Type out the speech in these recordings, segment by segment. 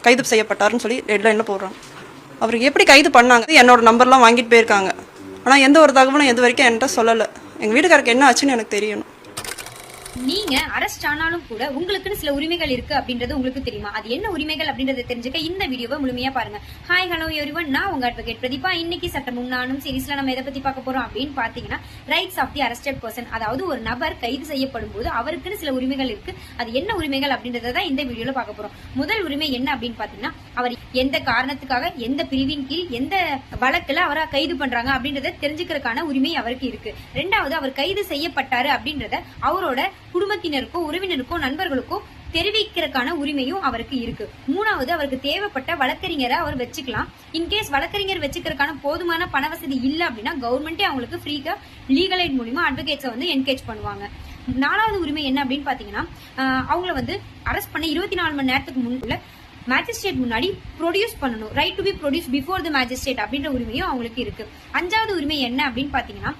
கைது செய்யப்பட்டாருன்னு சொல்லி ஹெட்லைனில் போடுறாங்க. அவருக்கு எப்படி கைது பண்ணாங்க? என்னோட நம்பர்லாம் வாங்கிட்டு போயிருக்காங்க. ஆனால் எந்த ஒரு தகவலும் எது வரைக்கும் என்கிட்ட சொல்லலை. எங்கள் வீட்டுக்காரருக்கு என்ன ஆச்சுன்னு எனக்கு தெரியணும். நீங்க அரெஸ்ட் ஆனாலும் கூட உங்களுக்குன்னு சில உரிமைகள் இருக்கு அப்படின்றது உங்களுக்கு தெரியுமா? அது என்ன உரிமைகள் அப்படின்றத தெரிஞ்சுக்க இந்த வீடியோவை முழுமையா பாருங்க. ஹாய் ஹலோ எவ்ரிவன், நான் உங்க அட்வொகேட் பிரதீபா. இன்னைக்கு சட்டமும் நானும் சீரீஸ்ல நம்ம எதை பத்தி பார்க்க போறோம் அப்படின்னு பாத்தீங்கன்னா, rights of the arrested person. அதாவது ஒரு நபர் கைது செய்யப்படும் போது அவருக்குன்னு சில உரிமைகள் இருக்கு. அது என்ன உரிமைகள் அப்படின்றத இந்த வீடியோல பார்க்க போறோம். முதல் உரிமை என்ன அப்படின்னு பாத்தீங்கன்னா, அவர் எந்த காரணத்துக்காக எந்த பிரிவின் கீழ் எந்த வழக்குல அவரை கைது பண்றாங்க அப்படின்றத தெரிஞ்சுக்கிறதுக்கான உரிமை அவருக்கு இருக்கு. ரெண்டாவது, அவர் கைது செய்யப்பட்டாரு அப்படின்றத அவரோட குடும்பத்தினருக்கோ உறவினருக்கோ நண்பர்களுக்கோ தெரிவிக்கிறதுக்கான உரிமையும் அவருக்கு இருக்கு. மூணாவது, அவருக்கு தேவைப்பட்ட வழக்கறிஞரை அவர் வச்சுக்கலாம். இன்கேஸ் வழக்கறிஞர் வச்சுக்கிறதுக்கான போதுமான பண வசதி இல்ல அப்படின்னா கவர்மெண்டே அவங்களுக்கு ஃப்ரீயா லீகல் எய்ட் மூலமா அட்வொகேட்ஸை என்கேஜ் பண்ணுவாங்க. நாலாவது உரிமை என்ன அப்படின்னு பாத்தீங்கன்னா, அவங்கள அரெஸ்ட் பண்ண 24 மணி நேரத்துக்கு முன்னுள்ள மேஜிஸ்ட்ரேட் முன்னாடி ப்ரொடியூஸ் பண்ணணும். Right to be produce before the magistrate அப்படின்ற உரிமையும் அவங்களுக்கு இருக்கு. அஞ்சாவது உரிமை என்ன அப்படின்னு பாத்தீங்கன்னா,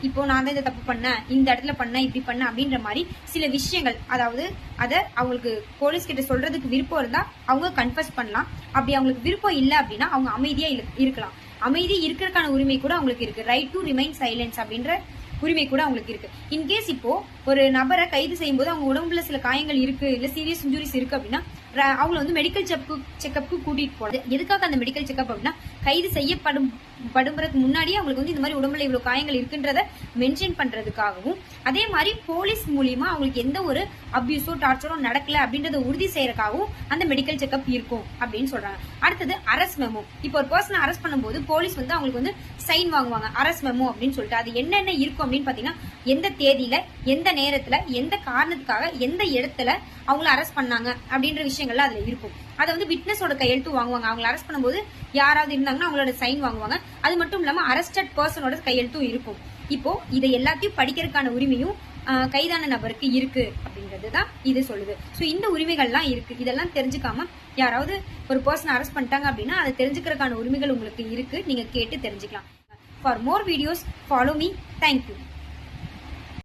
இப்போ நான் தான் இந்த தப்பு பண்ணேன், இந்த இடத்துல பண்ணேன், இப்படி பண்ண அப்படின்ற மாதிரி சில விஷயங்கள், அதாவது அதை அவங்களுக்கு போலீஸ் கிட்ட சொல்றதுக்கு விருப்பம் இருந்தா அவங்க கன்ஃபஸ் பண்ணலாம். அப்படி அவங்களுக்கு விருப்பம் இல்லை அப்படின்னா அவங்க அமைதியா இருக்கலாம். அமைதி இருக்கிறதுக்கான உரிமை கூட அவங்களுக்கு இருக்கு. ரைட் டு ரிமைன் சைலன்ஸ் அப்படின்ற உரிமை கூட அவங்களுக்கு இருக்கு. இன்கேஸ் இப்போ ஒரு நபரை கைது செய்யும் போது அவங்க உடம்புல சில காயங்கள் இருக்கு, இல்ல சீரியஸ் இன்ஜுரிஸ் இருக்கு அப்படின்னா அவங்கள மெடிக்கல் செக்அப்க்கு கூட்டிட்டு போறது. எதுக்காக அந்த மெடிக்கல் செக்அப் அப்படின்னா, கைது செய்யப்படுறதுக்கு முன்னாடியே அவங்களுக்கு இந்த மாதிரி உடம்புல இவ்வளவு காயங்கள் இருக்குன்றத மென்ஷன் பண்றதுக்காகவும், அதே மாதிரி போலீஸ் மூலியமா அவங்களுக்கு எந்த ஒரு அபியூஸோ டார்ச்சரோ நடக்கல அப்படின்றத உறுதி செய்யறதுக்காகவும் அந்த மெடிக்கல் செக்அப் இருக்கும் அப்படின்னு சொல்றாங்க. அடுத்தது அரெஸ்ட் மெமோ. இப்போ ஒரு பர்சனை அரெஸ்ட் பண்ணும்போது போலீஸ் அவங்களுக்கு சைன் வாங்குவாங்க, அரெஸ்ட் மெமோ அப்படின்னு சொல்லிட்டு. அது என்னென்ன இருக்கும் அப்படின்னு பாத்தீங்கன்னா, எந்த தேதியில, எந்த நேரத்துல, எந்த காரணத்துக்காக, எந்த இடத்துல அவங்கள அரெஸ்ட் பண்ணாங்க அப்படின்ற விஷயங்கள்லாம் அதுல இருக்கும். அதை விட்னஸோட கையெழுத்து வாங்குவாங்க. அவங்களை அரெஸ்ட் பண்ணும்போது யாராவது இருந்தாங்கன்னா அவங்களோட சைன் வாங்குவாங்க. அது மட்டும் இல்லாம அரெஸ்டட் பர்சனோட கையெழுத்தும் இருக்கும். இப்போ இதை எல்லாத்தையும் படிக்கிறதுக்கான உரிமையும் கைதான நபருக்கு இருக்கு அப்படின்றதுதான் இது சொல்லுது. சோ இந்த உரிமைகள்லாம் இருக்கு. இதெல்லாம் தெரிஞ்சுக்காம யாராவது ஒரு பர்சன் அரெஸ்ட் பண்ணிட்டாங்க அப்படின்னா அதை தெரிஞ்சுக்கிறதுக்கான உரிமைகள் உங்களுக்கு இருக்கு. நீங்க கேட்டு தெரிஞ்சுக்கலாம். For more videos follow me. Thank you.